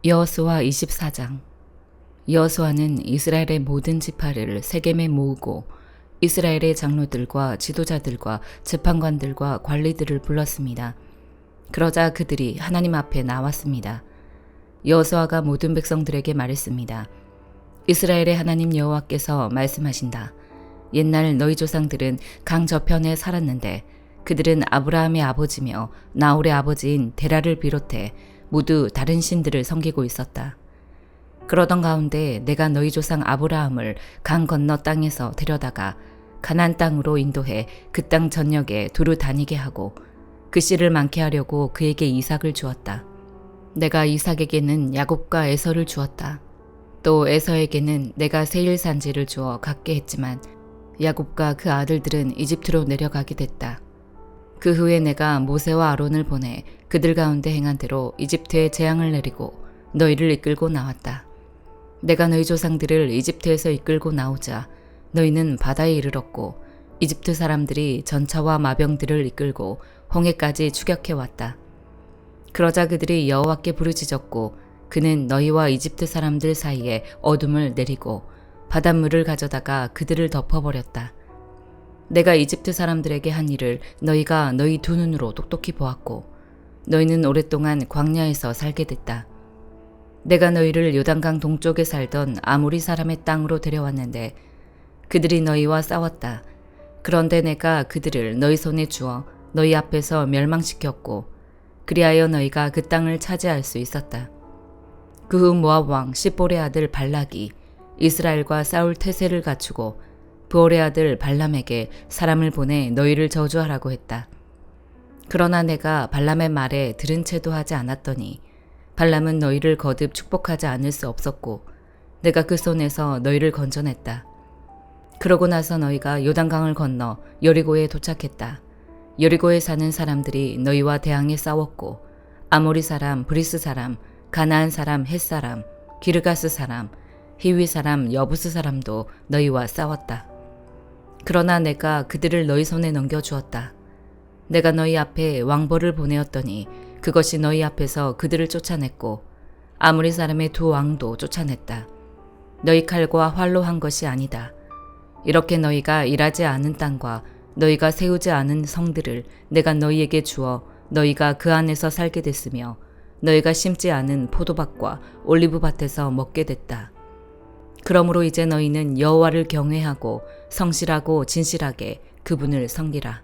여호수아 24장. 여호수아는 이스라엘의 모든 지파를 세겜에 모으고 이스라엘의 장로들과 지도자들과 재판관들과 관리들을 불렀습니다. 그러자 그들이 하나님 앞에 나왔습니다. 여호수아가 모든 백성들에게 말했습니다. 이스라엘의 하나님 여호와께서 말씀하신다. 옛날 너희 조상들은 강 저편에 살았는데 그들은 아브라함의 아버지며 나홀의 아버지인 데라를 비롯해 모두 다른 신들을 섬기고 있었다. 그러던 가운데 내가 너희 조상 아브라함을 강 건너 땅에서 데려다가 가나안 땅으로 인도해 그 땅 전역에 두루 다니게 하고 그 씨를 많게 하려고 그에게 이삭을 주었다. 내가 이삭에게는 야곱과 에서를 주었다. 또 에서에게는 내가 세일 산지를 주어 갖게 했지만 야곱과 그 아들들은 이집트로 내려가게 됐다. 그 후에 내가 모세와 아론을 보내 그들 가운데 행한 대로 이집트에 재앙을 내리고 너희를 이끌고 나왔다. 내가 너희 조상들을 이집트에서 이끌고 나오자 너희는 바다에 이르렀고 이집트 사람들이 전차와 마병들을 이끌고 홍해까지 추격해 왔다. 그러자 그들이 여호와께 부르짖었고 그는 너희와 이집트 사람들 사이에 어둠을 내리고 바닷물을 가져다가 그들을 덮어버렸다. 내가 이집트 사람들에게 한 일을 너희가 너희 두 눈으로 똑똑히 보았고 너희는 오랫동안 광야에서 살게 됐다. 내가 너희를 요단강 동쪽에 살던 아모리 사람의 땅으로 데려왔는데 그들이 너희와 싸웠다. 그런데 내가 그들을 너희 손에 주어 너희 앞에서 멸망시켰고 그리하여 너희가 그 땅을 차지할 수 있었다. 그 후 모압 왕 십볼의 아들 발락이 이스라엘과 싸울 태세를 갖추고 브올의 아들 발람에게 사람을 보내 너희를 저주하라고 했다. 그러나 내가 발람의 말에 들은 채도 하지 않았더니 발람은 너희를 거듭 축복하지 않을 수 없었고 내가 그 손에서 너희를 건져냈다. 그러고 나서 너희가 요단강을 건너 여리고에 도착했다. 여리고에 사는 사람들이 너희와 대항해 싸웠고 아모리 사람, 브리스 사람, 가나안 사람, 헷 사람, 기르가스 사람, 히위 사람, 여부스 사람도 너희와 싸웠다. 그러나 내가 그들을 너희 손에 넘겨주었다. 내가 너희 앞에 왕벌을 보내었더니 그것이 너희 앞에서 그들을 쫓아냈고 아모리 사람의 두 왕도 쫓아냈다. 너희 칼과 활로 한 것이 아니다. 이렇게 너희가 일하지 않은 땅과 너희가 세우지 않은 성들을 내가 너희에게 주어 너희가 그 안에서 살게 됐으며 너희가 심지 않은 포도밭과 올리브밭에서 먹게 됐다. 그러므로 이제 너희는 여호와를 경외하고 성실하고 진실하게 그분을 섬기라.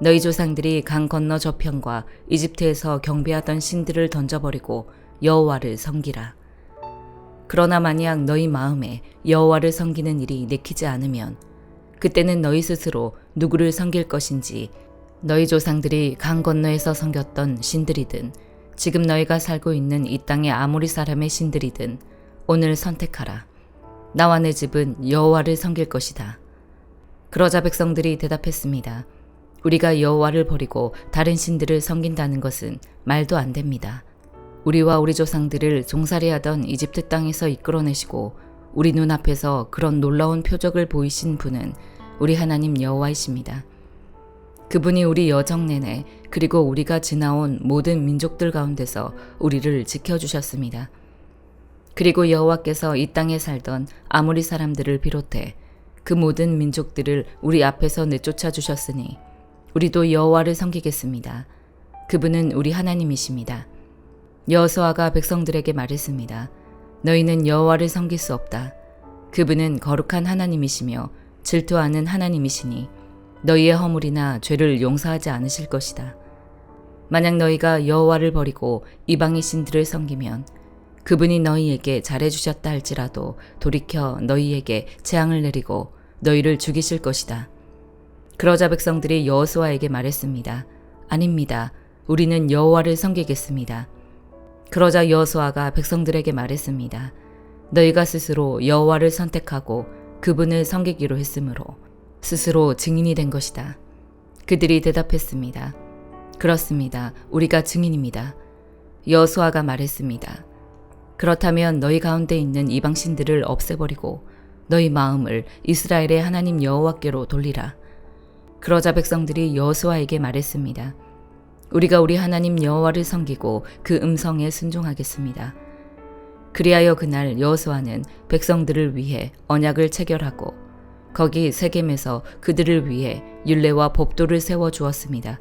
너희 조상들이 강 건너 저편과 이집트에서 경배하던 신들을 던져버리고 여호와를 섬기라. 그러나 만약 너희 마음에 여호와를 섬기는 일이 내키지 않으면 그때는 너희 스스로 누구를 섬길 것인지 너희 조상들이 강 건너에서 섬겼던 신들이든 지금 너희가 살고 있는 이 땅의 아모리 사람의 신들이든 오늘 선택하라. 나와 내 집은 여호와를 섬길 것이다. 그러자 백성들이 대답했습니다. 우리가 여호와를 버리고 다른 신들을 섬긴다는 것은 말도 안 됩니다. 우리와 우리 조상들을 종살이하던 이집트 땅에서 이끌어내시고 우리 눈앞에서 그런 놀라운 표적을 보이신 분은 우리 하나님 여호와이십니다. 그분이 우리 여정 내내 그리고 우리가 지나온 모든 민족들 가운데서 우리를 지켜주셨습니다. 그리고 여호와께서 이 땅에 살던 아모리 사람들을 비롯해 그 모든 민족들을 우리 앞에서 내쫓아 주셨으니 우리도 여호와를 섬기겠습니다. 그분은 우리 하나님이십니다. 여호수아가 백성들에게 말했습니다. 너희는 여호와를 섬길 수 없다. 그분은 거룩한 하나님이시며 질투하는 하나님이시니 너희의 허물이나 죄를 용서하지 않으실 것이다. 만약 너희가 여호와를 버리고 이방의 신들을 섬기면 그분이 너희에게 잘해주셨다 할지라도 돌이켜 너희에게 재앙을 내리고 너희를 죽이실 것이다. 그러자 백성들이 여호수아에게 말했습니다. 아닙니다. 우리는 여호와를 섬기겠습니다. 그러자 여호수아가 백성들에게 말했습니다. 너희가 스스로 여호와를 선택하고 그분을 섬기기로 했으므로 스스로 증인이 된 것이다. 그들이 대답했습니다. 그렇습니다. 우리가 증인입니다. 여호수아가 말했습니다. 그렇다면 너희 가운데 있는 이방 신들을 없애버리고 너희 마음을 이스라엘의 하나님 여호와께로 돌리라. 그러자 백성들이 여호수아에게 말했습니다. 우리가 우리 하나님 여호와를 섬기고 그 음성에 순종하겠습니다. 그리하여 그날 여호수아는 백성들을 위해 언약을 체결하고 거기 세겜에서 그들을 위해 율례와 법도를 세워 주었습니다.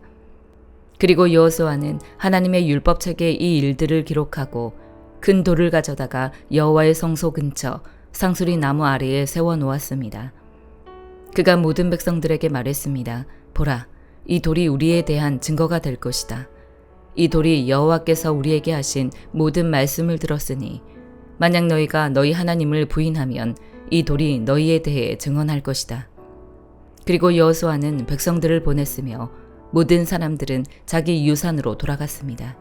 그리고 여호수아는 하나님의 율법책에 이 일들을 기록하고 큰 돌을 가져다가 여호와의 성소 근처 상수리 나무 아래에 세워 놓았습니다. 그가 모든 백성들에게 말했습니다. 보라, 이 돌이 우리에 대한 증거가 될 것이다. 이 돌이 여호와께서 우리에게 하신 모든 말씀을 들었으니 만약 너희가 너희 하나님을 부인하면 이 돌이 너희에 대해 증언할 것이다. 그리고 여호수아는 백성들을 보냈으며 모든 사람들은 자기 유산으로 돌아갔습니다.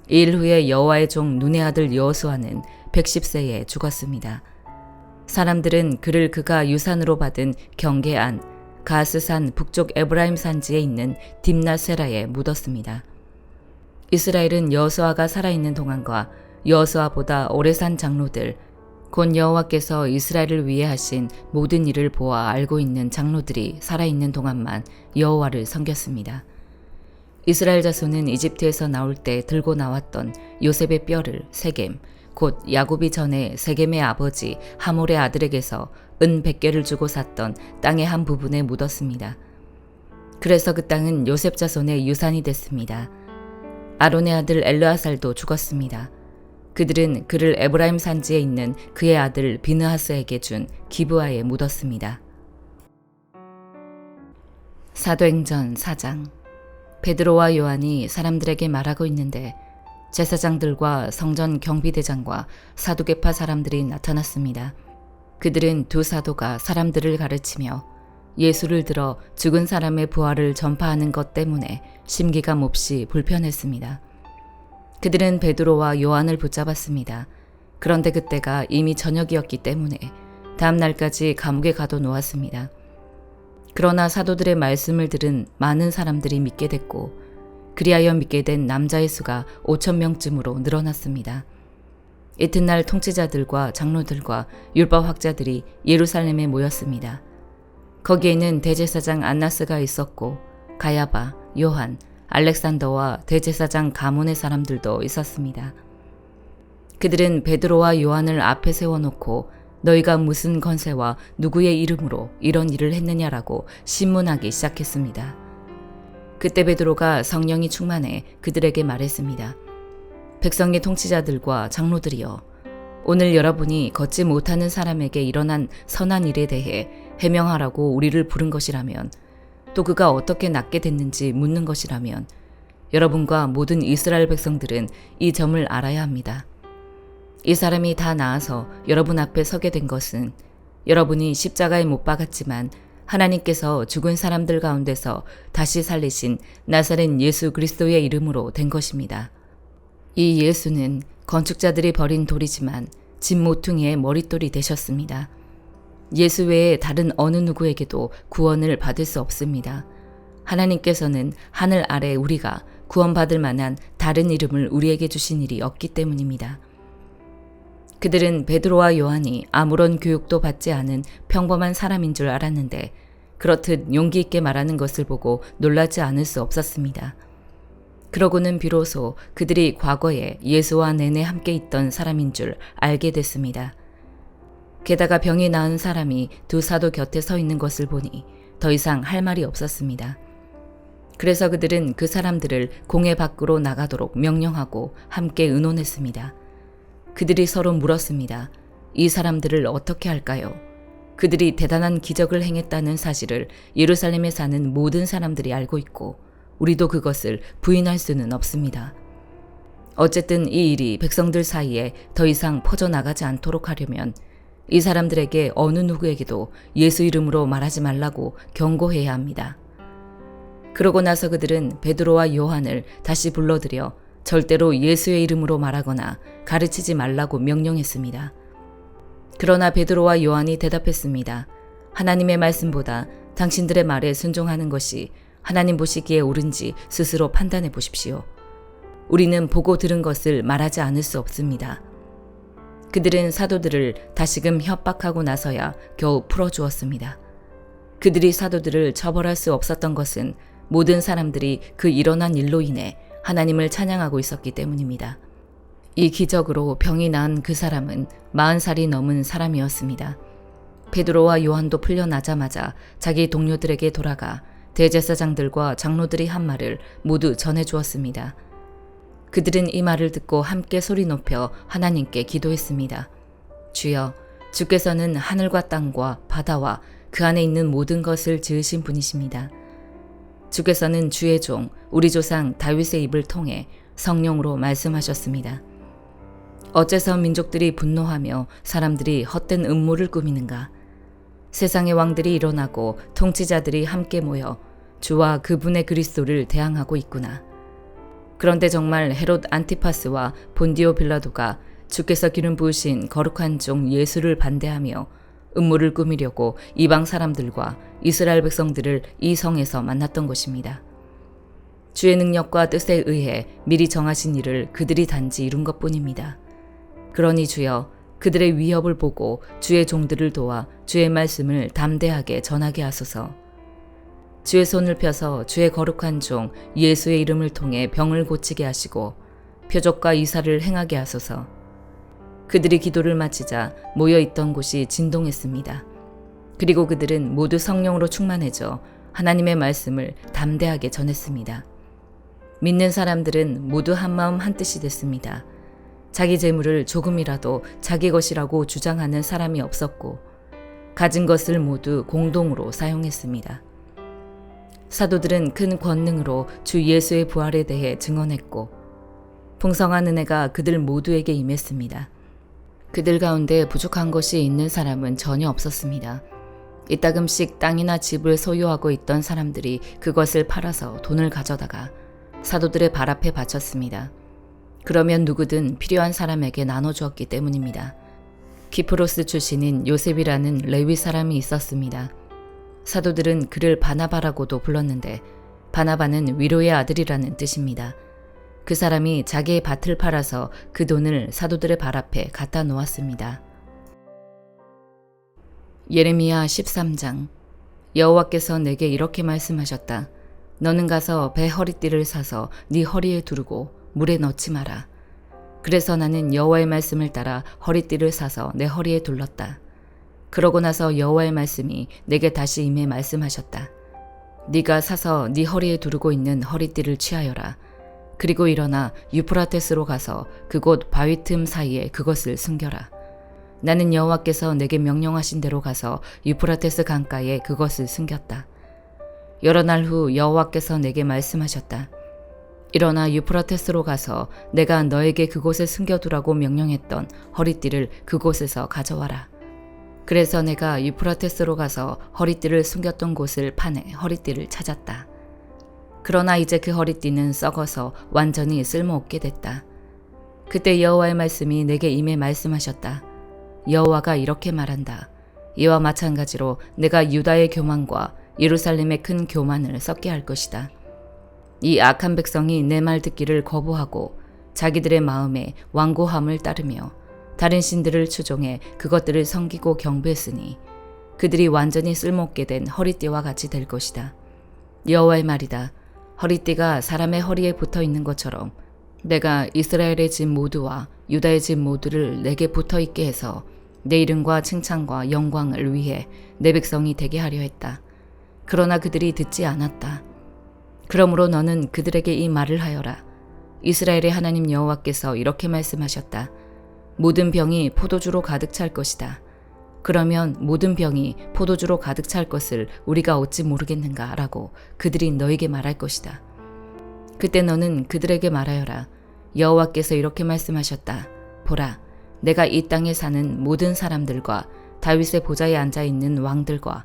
이 일 후에 여호와의 종 눈의 아들 여호수아는 110세에 죽었습니다. 사람들은 그를 그가 유산으로 받은 경계안 가스산 북쪽 에브라임 산지에 있는 딥나세라에 묻었습니다. 이스라엘은 여호수아가 살아있는 동안과 여호수아보다 오래 산 장로들, 곧 여호와께서 이스라엘을 위해 하신 모든 일을 보아 알고 있는 장로들이 살아있는 동안만 여호와를 섬겼습니다. 이스라엘 자손은 이집트에서 나올 때 들고 나왔던 요셉의 뼈를 세겜, 곧 야곱이 전에 세겜의 아버지 하몰의 아들에게서 은 100개를 주고 샀던 땅의 한 부분에 묻었습니다. 그래서 그 땅은 요셉 자손의 유산이 됐습니다. 아론의 아들 엘르아살도 죽었습니다. 그들은 그를 에브라임 산지에 있는 그의 아들 비느하스에게 준 기브아에 묻었습니다. 사도행전 4장. 베드로와 요한이 사람들에게 말하고 있는데 제사장들과 성전 경비대장과 사두개파 사람들이 나타났습니다. 그들은 두 사도가 사람들을 가르치며 예수를 들어 죽은 사람의 부활을 전파하는 것 때문에 심기가 몹시 불편했습니다. 그들은 베드로와 요한을 붙잡았습니다. 그런데 그때가 이미 저녁이었기 때문에 다음 날까지 감옥에 가둬놓았습니다. 그러나 사도들의 말씀을 들은 많은 사람들이 믿게 됐고 그리하여 믿게 된 남자의 수가 5,000명쯤으로 늘어났습니다. 이튿날 통치자들과 장로들과 율법학자들이 예루살렘에 모였습니다. 거기에는 대제사장 안나스가 있었고 가야바, 요한, 알렉산더와 대제사장 가문의 사람들도 있었습니다. 그들은 베드로와 요한을 앞에 세워놓고 너희가 무슨 건세와 누구의 이름으로 이런 일을 했느냐라고 신문하기 시작했습니다. 그때 베드로가 성령이 충만해 그들에게 말했습니다. 백성의 통치자들과 장로들이여, 오늘 여러분이 걷지 못하는 사람에게 일어난 선한 일에 대해 해명하라고 우리를 부른 것이라면, 또 그가 어떻게 낫게 됐는지 묻는 것이라면 여러분과 모든 이스라엘 백성들은 이 점을 알아야 합니다. 이 사람이 다 나아서 여러분 앞에 서게 된 것은 여러분이 십자가에 못 박았지만 하나님께서 죽은 사람들 가운데서 다시 살리신 나사렛 예수 그리스도의 이름으로 된 것입니다. 이 예수는 건축자들이 버린 돌이지만 집 모퉁이의 머릿돌이 되셨습니다. 예수 외에 다른 어느 누구에게도 구원을 받을 수 없습니다. 하나님께서는 하늘 아래 우리가 구원받을 만한 다른 이름을 우리에게 주신 일이 없기 때문입니다. 그들은 베드로와 요한이 아무런 교육도 받지 않은 평범한 사람인 줄 알았는데 그렇듯 용기 있게 말하는 것을 보고 놀라지 않을 수 없었습니다. 그러고는 비로소 그들이 과거에 예수와 내내 함께 있던 사람인 줄 알게 됐습니다. 게다가 병이 나은 사람이 두 사도 곁에 서 있는 것을 보니 더 이상 할 말이 없었습니다. 그래서 그들은 그 사람들을 공회 밖으로 나가도록 명령하고 함께 의논했습니다. 그들이 서로 물었습니다. 이 사람들을 어떻게 할까요? 그들이 대단한 기적을 행했다는 사실을 예루살렘에 사는 모든 사람들이 알고 있고 우리도 그것을 부인할 수는 없습니다. 어쨌든 이 일이 백성들 사이에 더 이상 퍼져나가지 않도록 하려면 이 사람들에게 어느 누구에게도 예수 이름으로 말하지 말라고 경고해야 합니다. 그러고 나서 그들은 베드로와 요한을 다시 불러들여 절대로 예수의 이름으로 말하거나 가르치지 말라고 명령했습니다. 그러나 베드로와 요한이 대답했습니다. 하나님의 말씀보다 당신들의 말에 순종하는 것이 하나님 보시기에 옳은지 스스로 판단해 보십시오. 우리는 보고 들은 것을 말하지 않을 수 없습니다. 그들은 사도들을 다시금 협박하고 나서야 겨우 풀어주었습니다. 그들이 사도들을 처벌할 수 없었던 것은 모든 사람들이 그 일어난 일로 인해 하나님을 찬양하고 있었기 때문입니다. 이 기적으로 병이 나은 그 사람은 40살이 넘은 사람이었습니다. 베드로와 요한도 풀려나자마자 자기 동료들에게 돌아가 대제사장들과 장로들이 한 말을 모두 전해 주었습니다. 그들은 이 말을 듣고 함께 소리 높여 하나님께 기도했습니다. 주여, 주께서는 하늘과 땅과 바다와 그 안에 있는 모든 것을 지으신 분이십니다. 주께서는 주의 종 우리 조상 다윗의 입을 통해 성령으로 말씀하셨습니다. 어째서 민족들이 분노하며 사람들이 헛된 음모를 꾸미는가? 세상의 왕들이 일어나고 통치자들이 함께 모여 주와 그분의 그리스도를 대항하고 있구나. 그런데 정말 헤롯 안티파스와 본디오 빌라도가 주께서 기름 부으신 거룩한 종 예수를 반대하며 음모를 꾸미려고 이방 사람들과 이스라엘 백성들을 이 성에서 만났던 것입니다. 주의 능력과 뜻에 의해 미리 정하신 일을 그들이 단지 이룬 것뿐입니다. 그러니 주여, 그들의 위협을 보고 주의 종들을 도와 주의 말씀을 담대하게 전하게 하소서. 주의 손을 펴서 주의 거룩한 종 예수의 이름을 통해 병을 고치게 하시고 표적과 이사를 행하게 하소서. 그들이 기도를 마치자 모여있던 곳이 진동했습니다. 그리고 그들은 모두 성령으로 충만해져 하나님의 말씀을 담대하게 전했습니다. 믿는 사람들은 모두 한마음 한뜻이 됐습니다. 자기 재물을 조금이라도 자기 것이라고 주장하는 사람이 없었고 가진 것을 모두 공동으로 사용했습니다. 사도들은 큰 권능으로 주 예수의 부활에 대해 증언했고 풍성한 은혜가 그들 모두에게 임했습니다. 그들 가운데 부족한 것이 있는 사람은 전혀 없었습니다. 이따금씩 땅이나 집을 소유하고 있던 사람들이 그것을 팔아서 돈을 가져다가 사도들의 발 앞에 바쳤습니다. 그러면 누구든 필요한 사람에게 나눠주었기 때문입니다. 키프로스 출신인 요셉이라는 레위 사람이 있었습니다. 사도들은 그를 바나바라고도 불렀는데 바나바는 위로의 아들이라는 뜻입니다. 그 사람이 자기의 밭을 팔아서 그 돈을 사도들의 발 앞에 갖다 놓았습니다. 예레미야 13장. 여호와께서 내게 이렇게 말씀하셨다. 너는 가서 배 허리띠를 사서 네 허리에 두르고 물에 넣지 마라. 그래서 나는 여호와의 말씀을 따라 허리띠를 사서 내 허리에 둘렀다. 그러고 나서 여호와의 말씀이 내게 다시 임해 말씀하셨다. 네가 사서 네 허리에 두르고 있는 허리띠를 취하여라. 그리고 일어나 유프라테스로 가서 그곳 바위 틈 사이에 그것을 숨겨라. 나는 여호와께서 내게 명령하신 대로 가서 유프라테스 강가에 그것을 숨겼다. 여러 날 후 여호와께서 내게 말씀하셨다. 일어나 유프라테스로 가서 내가 너에게 그곳에 숨겨두라고 명령했던 허리띠를 그곳에서 가져와라. 그래서 내가 유프라테스로 가서 허리띠를 숨겼던 곳을 파내 허리띠를 찾았다. 그러나 이제 그 허리띠는 썩어서 완전히 쓸모없게 됐다. 그때 여호와의 말씀이 내게 임해 말씀하셨다. 여호와가 이렇게 말한다. 이와 마찬가지로 내가 유다의 교만과 예루살렘의 큰 교만을 섞게 할 것이다. 이 악한 백성이 내 말 듣기를 거부하고 자기들의 마음에 완고함을 따르며 다른 신들을 추종해 그것들을 섬기고 경배했으니 그들이 완전히 쓸모없게 된 허리띠와 같이 될 것이다. 여호와의 말이다. 허리띠가 사람의 허리에 붙어 있는 것처럼 내가 이스라엘의 집 모두와 유다의 집 모두를 내게 붙어 있게 해서 내 이름과 칭찬과 영광을 위해 내 백성이 되게 하려 했다. 그러나 그들이 듣지 않았다. 그러므로 너는 그들에게 이 말을 하여라. 이스라엘의 하나님 여호와께서 이렇게 말씀하셨다. 모든 병이 포도주로 가득 찰 것이다. 그러면 모든 병이 포도주로 가득 찰 것을 우리가 어찌 모르겠는가 라고 그들이 너에게 말할 것이다. 그때 너는 그들에게 말하여라. 여호와께서 이렇게 말씀하셨다. 보라, 내가 이 땅에 사는 모든 사람들과 다윗의 보좌에 앉아있는 왕들과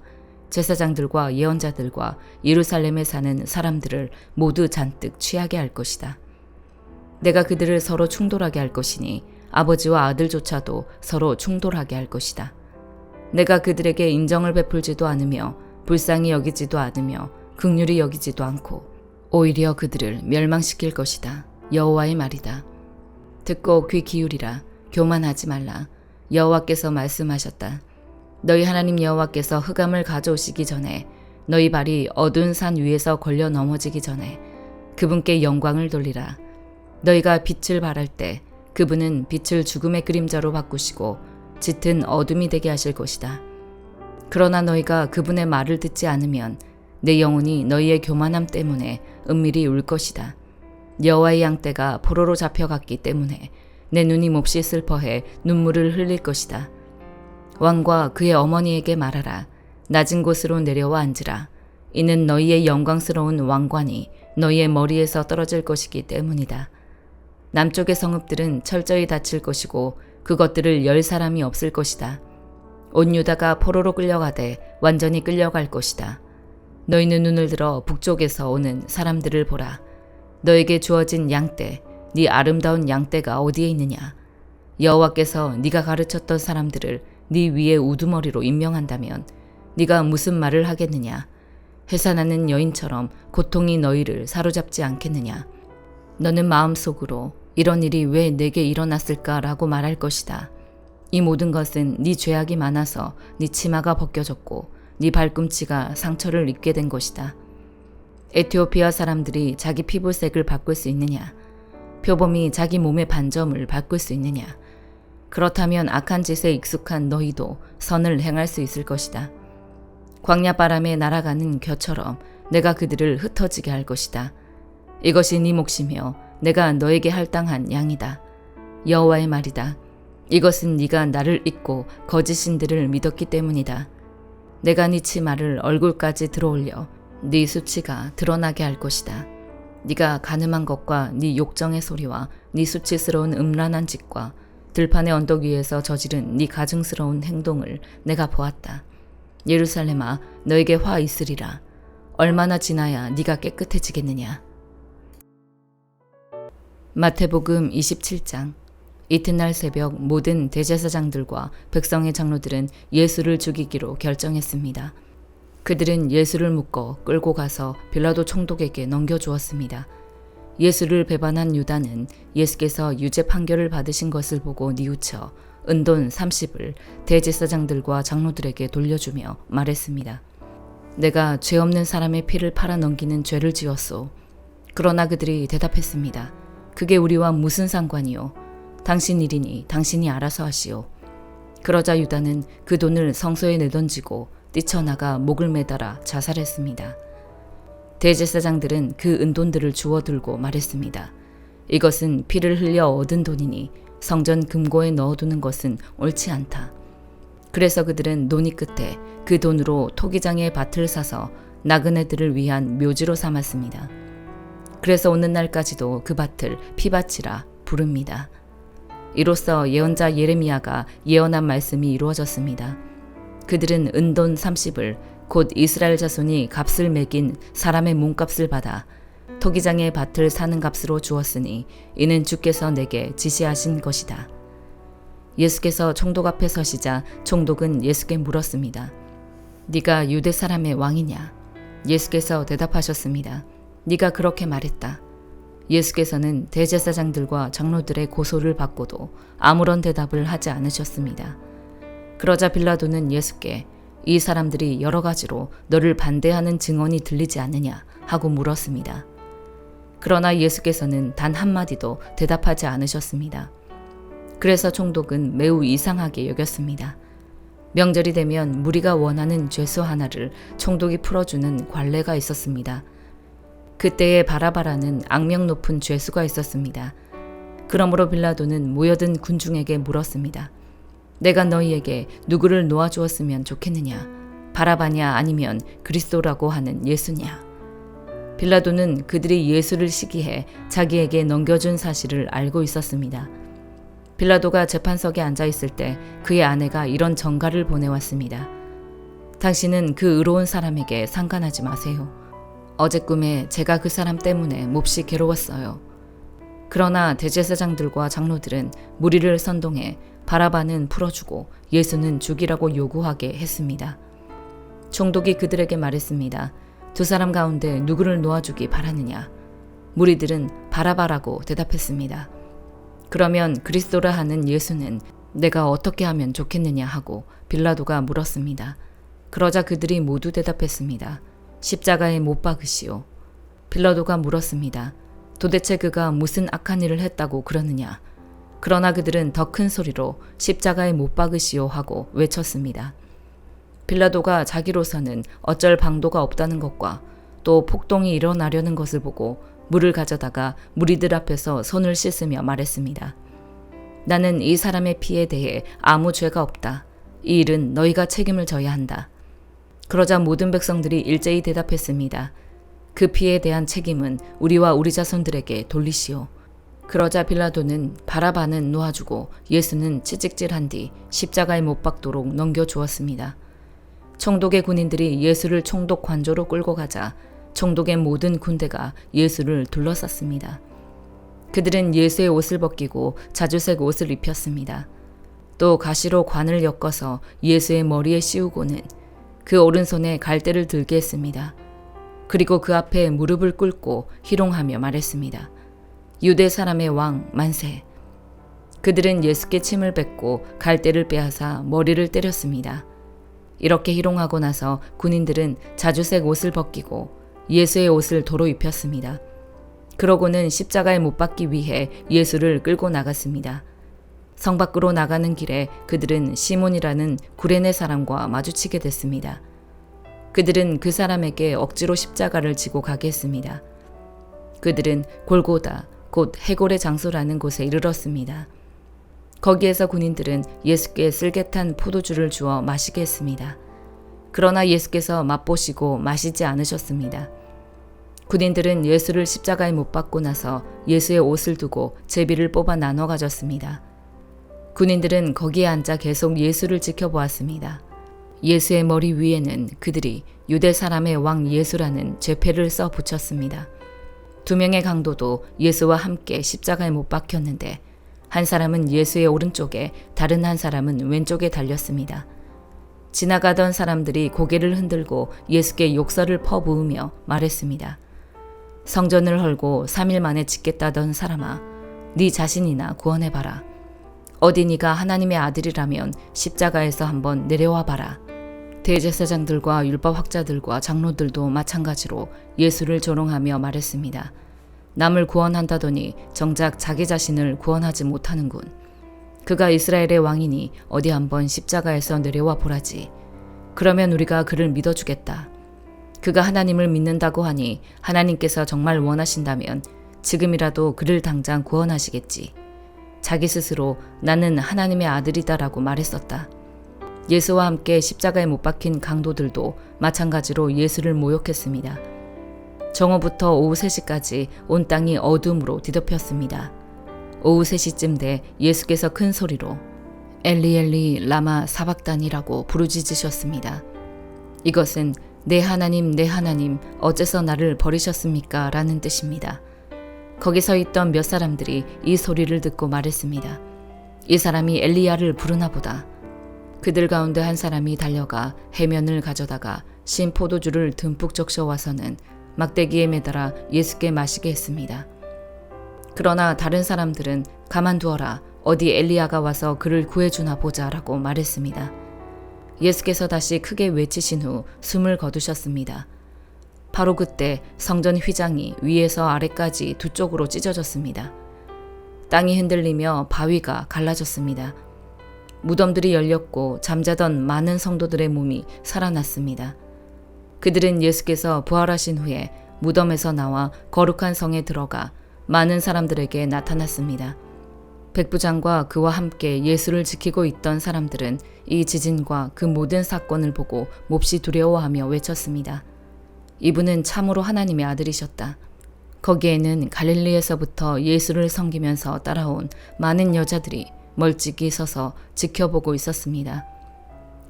제사장들과 예언자들과 예루살렘에 사는 사람들을 모두 잔뜩 취하게 할 것이다. 내가 그들을 서로 충돌하게 할 것이니 아버지와 아들조차도 서로 충돌하게 할 것이다. 내가 그들에게 인정을 베풀지도 않으며 불쌍히 여기지도 않으며 긍휼히 여기지도 않고 오히려 그들을 멸망시킬 것이다. 여호와의 말이다. 듣고 귀 기울이라. 교만하지 말라. 여호와께서 말씀하셨다. 너희 하나님 여호와께서 흑암을 가져오시기 전에 너희 발이 어두운 산 위에서 걸려 넘어지기 전에 그분께 영광을 돌리라. 너희가 빛을 발할 때 그분은 빛을 죽음의 그림자로 바꾸시고 짙은 어둠이 되게 하실 것이다. 그러나 너희가 그분의 말을 듣지 않으면 내 영혼이 너희의 교만함 때문에 은밀히 울 것이다. 여호와의 양떼가 포로로 잡혀갔기 때문에 내 눈이 몹시 슬퍼해 눈물을 흘릴 것이다. 왕과 그의 어머니에게 말하라. 낮은 곳으로 내려와 앉으라. 이는 너희의 영광스러운 왕관이 너희의 머리에서 떨어질 것이기 때문이다. 남쪽의 성읍들은 철저히 닫힐 것이고 그것들을 열 사람이 없을 것이다. 온 유다가 포로로 끌려가되 완전히 끌려갈 것이다. 너희는 눈을 들어 북쪽에서 오는 사람들을 보라. 너에게 주어진 양떼, 네 아름다운 양떼가 어디에 있느냐? 여호와께서 네가 가르쳤던 사람들을 네 위에 우두머리로 임명한다면 네가 무슨 말을 하겠느냐? 해산하는 여인처럼 고통이 너희를 사로잡지 않겠느냐? 너는 마음속으로 이런 일이 왜 내게 일어났을까라고 말할 것이다. 이 모든 것은 네 죄악이 많아서 네 치마가 벗겨졌고 네 발꿈치가 상처를 입게 된 것이다. 에티오피아 사람들이 자기 피부색을 바꿀 수 있느냐? 표범이 자기 몸의 반점을 바꿀 수 있느냐? 그렇다면 악한 짓에 익숙한 너희도 선을 행할 수 있을 것이다. 광야 바람에 날아가는 겨처럼 내가 그들을 흩어지게 할 것이다. 이것이 네 몫이며 내가 너에게 할당한 양이다. 여호와의 말이다. 이것은 네가 나를 잊고 거짓 신들을 믿었기 때문이다. 내가 네 치마를 얼굴까지 들어올려 네 수치가 드러나게 할 것이다. 네가 간음한 것과 네 욕정의 소리와 네 수치스러운 음란한 짓과 들판의 언덕 위에서 저지른 네 가증스러운 행동을 내가 보았다. 예루살렘아, 너에게 화 있으리라. 얼마나 지나야 네가 깨끗해지겠느냐. 마태복음 27장. 이튿날 새벽 모든 대제사장들과 백성의 장로들은 예수를 죽이기로 결정했습니다. 그들은 예수를 묶어 끌고 가서 빌라도 총독에게 넘겨주었습니다. 예수를 배반한 유다는 예수께서 유죄 판결을 받으신 것을 보고 뉘우쳐 은돈 30을 대제사장들과 장로들에게 돌려주며 말했습니다. 내가 죄 없는 사람의 피를 팔아 넘기는 죄를 지었소. 그러나 그들이 대답했습니다. 그게 우리와 무슨 상관이요? 당신 일이니 당신이 알아서 하시오. 그러자 유다는 그 돈을 성소에 내던지고 뛰쳐나가 목을 매달아 자살했습니다. 대제사장들은 그 은돈들을 주워 들고 말했습니다. 이것은 피를 흘려 얻은 돈이니 성전 금고에 넣어두는 것은 옳지 않다. 그래서 그들은 논의 끝에 그 돈으로 토기장의 밭을 사서 나그네들을 위한 묘지로 삼았습니다. 그래서 오는 날까지도 그 밭을 피밭이라 부릅니다. 이로써 예언자 예레미야가 예언한 말씀이 이루어졌습니다. 그들은 은돈 30을 곧 이스라엘 자손이 값을 매긴 사람의 몸값을 받아 토기장의 밭을 사는 값으로 주었으니 이는 주께서 내게 지시하신 것이다. 예수께서 총독 앞에 서시자 총독은 예수께 물었습니다. 네가 유대 사람의 왕이냐? 예수께서 대답하셨습니다. 네가 그렇게 말했다. 예수께서는 대제사장들과 장로들의 고소를 받고도 아무런 대답을 하지 않으셨습니다. 그러자 빌라도는 예수께 이 사람들이 여러 가지로 너를 반대하는 증언이 들리지 않느냐 하고 물었습니다. 그러나 예수께서는 단 한마디도 대답하지 않으셨습니다. 그래서 총독은 매우 이상하게 여겼습니다. 명절이 되면 무리가 원하는 죄수 하나를 총독이 풀어주는 관례가 있었습니다. 그때에 바라바라는 악명 높은 죄수가 있었습니다. 그러므로 빌라도는 모여든 군중에게 물었습니다. 내가 너희에게 누구를 놓아주었으면 좋겠느냐? 바라바냐 아니면 그리스도라고 하는 예수냐? 빌라도는 그들이 예수를 시기해 자기에게 넘겨준 사실을 알고 있었습니다. 빌라도가 재판석에 앉아 있을 때 그의 아내가 이런 전가를 보내왔습니다. 당신은 그 의로운 사람에게 상관하지 마세요. 어제 꿈에 제가 그 사람 때문에 몹시 괴로웠어요. 그러나 대제사장들과 장로들은 무리를 선동해 바라바는 풀어주고 예수는 죽이라고 요구하게 했습니다. 총독이 그들에게 말했습니다. 두 사람 가운데 누구를 놓아주기 바라느냐? 무리들은 바라바라고 대답했습니다. 그러면 그리스도라 하는 예수는 내가 어떻게 하면 좋겠느냐 하고 빌라도가 물었습니다. 그러자 그들이 모두 대답했습니다. 십자가에 못 박으시오. 빌라도가 물었습니다. 도대체 그가 무슨 악한 일을 했다고 그러느냐? 그러나 그들은 더 큰 소리로 십자가에 못 박으시오 하고 외쳤습니다. 빌라도가 자기로서는 어쩔 방도가 없다는 것과 또 폭동이 일어나려는 것을 보고 물을 가져다가 무리들 앞에서 손을 씻으며 말했습니다. 나는 이 사람의 피에 대해 아무 죄가 없다. 이 일은 너희가 책임을 져야 한다. 그러자 모든 백성들이 일제히 대답했습니다. 그 피에 대한 책임은 우리와 우리 자손들에게 돌리시오. 그러자 빌라도는 바라바는 놓아주고 예수는 채찍질한 뒤 십자가에 못 박도록 넘겨주었습니다. 총독의 군인들이 예수를 총독 관저로 끌고 가자 총독의 모든 군대가 예수를 둘러쌌습니다. 그들은 예수의 옷을 벗기고 자주색 옷을 입혔습니다. 또 가시로 관을 엮어서 예수의 머리에 씌우고는 그 오른손에 갈대를 들게 했습니다. 그리고 그 앞에 무릎을 꿇고 희롱하며 말했습니다. 유대 사람의 왕 만세. 그들은 예수께 침을 뱉고 갈대를 빼앗아 머리를 때렸습니다. 이렇게 희롱하고 나서 군인들은 자주색 옷을 벗기고 예수의 옷을 도로 입혔습니다. 그러고는 십자가에 못 박기 위해 예수를 끌고 나갔습니다. 성 밖으로 나가는 길에 그들은 시몬이라는 구레네 사람과 마주치게 됐습니다. 그들은 그 사람에게 억지로 십자가를 지고 가게 했습니다. 그들은 골고다, 곧 해골의 장소라는 곳에 이르렀습니다. 거기에서 군인들은 예수께 쓸개탄 포도주를 주어 마시게 했습니다. 그러나 예수께서 맛보시고 마시지 않으셨습니다. 군인들은 예수를 십자가에 못 박고 나서 예수의 옷을 두고 제비를 뽑아 나눠 가졌습니다. 군인들은 거기에 앉아 계속 예수를 지켜보았습니다. 예수의 머리 위에는 그들이 유대 사람의 왕 예수라는 죄패를 써 붙였습니다. 2명의 강도도 예수와 함께 십자가에 못 박혔는데 한 사람은 예수의 오른쪽에 다른 한 사람은 왼쪽에 달렸습니다. 지나가던 사람들이 고개를 흔들고 예수께 욕설을 퍼부으며 말했습니다. 성전을 헐고 3일 만에 짓겠다던 사람아, 네 자신이나 구원해봐라. 어디 네가 하나님의 아들이라면 십자가에서 한번 내려와 봐라. 대제사장들과 율법학자들과 장로들도 마찬가지로 예수를 조롱하며 말했습니다. 남을 구원한다더니 정작 자기 자신을 구원하지 못하는군. 그가 이스라엘의 왕이니 어디 한번 십자가에서 내려와 보라지. 그러면 우리가 그를 믿어주겠다. 그가 하나님을 믿는다고 하니 하나님께서 정말 원하신다면 지금이라도 그를 당장 구원하시겠지. 자기 스스로 나는 하나님의 아들이다라고 말했었다. 예수와 함께 십자가에 못 박힌 강도들도 마찬가지로 예수를 모욕했습니다. 정오부터 오후 3시까지 온 땅이 어둠으로 뒤덮였습니다. 오후 3시쯤 돼 예수께서 큰 소리로 엘리 엘리 라마 사박단이라고 부르짖으셨습니다. 이것은 내 하나님 어째서 나를 버리셨습니까? 라는 뜻입니다. 거기 서 있던 몇 사람들이 이 소리를 듣고 말했습니다. 이 사람이 엘리야를 부르나 보다. 그들 가운데 한 사람이 달려가 해면을 가져다가 신 포도주를 듬뿍 적셔와서는 막대기에 매달아 예수께 마시게 했습니다. 그러나 다른 사람들은 가만두어라. 어디 엘리야가 와서 그를 구해주나 보자라고 말했습니다. 예수께서 다시 크게 외치신 후 숨을 거두셨습니다. 바로 그때 성전 휘장이 위에서 아래까지 두 쪽으로 찢어졌습니다. 땅이 흔들리며 바위가 갈라졌습니다. 무덤들이 열렸고 잠자던 많은 성도들의 몸이 살아났습니다. 그들은 예수께서 부활하신 후에 무덤에서 나와 거룩한 성에 들어가 많은 사람들에게 나타났습니다. 백부장과 그와 함께 예수를 지키고 있던 사람들은 이 지진과 그 모든 사건을 보고 몹시 두려워하며 외쳤습니다. 이분은 참으로 하나님의 아들이셨다. 거기에는 갈릴리에서부터 예수를 섬기면서 따라온 많은 여자들이 멀찍이 서서 지켜보고 있었습니다.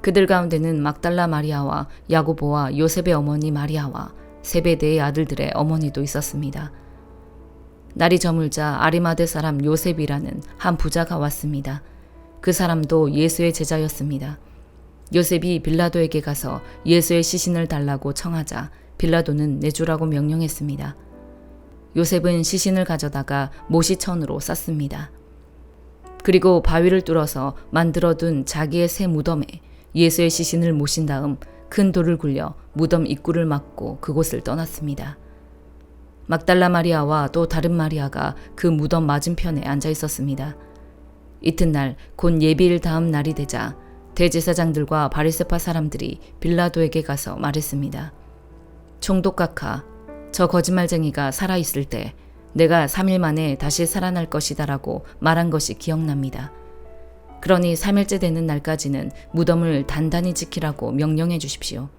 그들 가운데는 막달라 마리아와 야고보와 요셉의 어머니 마리아와 세베대의 아들들의 어머니도 있었습니다. 날이 저물자 아리마대 사람 요셉이라는 한 부자가 왔습니다. 그 사람도 예수의 제자였습니다. 요셉이 빌라도에게 가서 예수의 시신을 달라고 청하자 빌라도는 내주라고 명령했습니다. 요셉은 시신을 가져다가 모시천으로 쌌습니다. 그리고 바위를 뚫어서 만들어둔 자기의 새 무덤에 예수의 시신을 모신 다음 큰 돌을 굴려 무덤 입구를 막고 그곳을 떠났습니다. 막달라 마리아와 또 다른 마리아가 그 무덤 맞은편에 앉아 있었습니다. 이튿날 곧 예비일 다음 날이 되자 대제사장들과 바리새파 사람들이 빌라도에게 가서 말했습니다. 총독각하, 저 거짓말쟁이가 살아있을 때 내가 3일 만에 다시 살아날 것이다라고 말한 것이 기억납니다. 그러니 3일째 되는 날까지는 무덤을 단단히 지키라고 명령해 주십시오.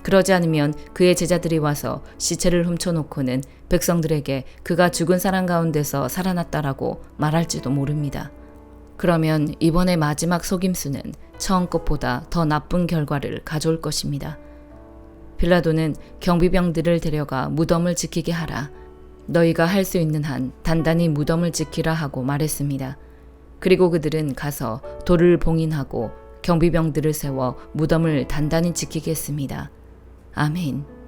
그러지 않으면 그의 제자들이 와서 시체를 훔쳐놓고는 백성들에게 그가 죽은 사람 가운데서 살아났다라고 말할지도 모릅니다. 그러면 이번에 마지막 속임수는 처음 것보다 더 나쁜 결과를 가져올 것입니다. 빌라도는 경비병들을 데려가 무덤을 지키게 하라. 너희가 할 수 있는 한 단단히 무덤을 지키라 하고 말했습니다. 그리고 그들은 가서 돌을 봉인하고 경비병들을 세워 무덤을 단단히 지키게 했습니다. 아멘.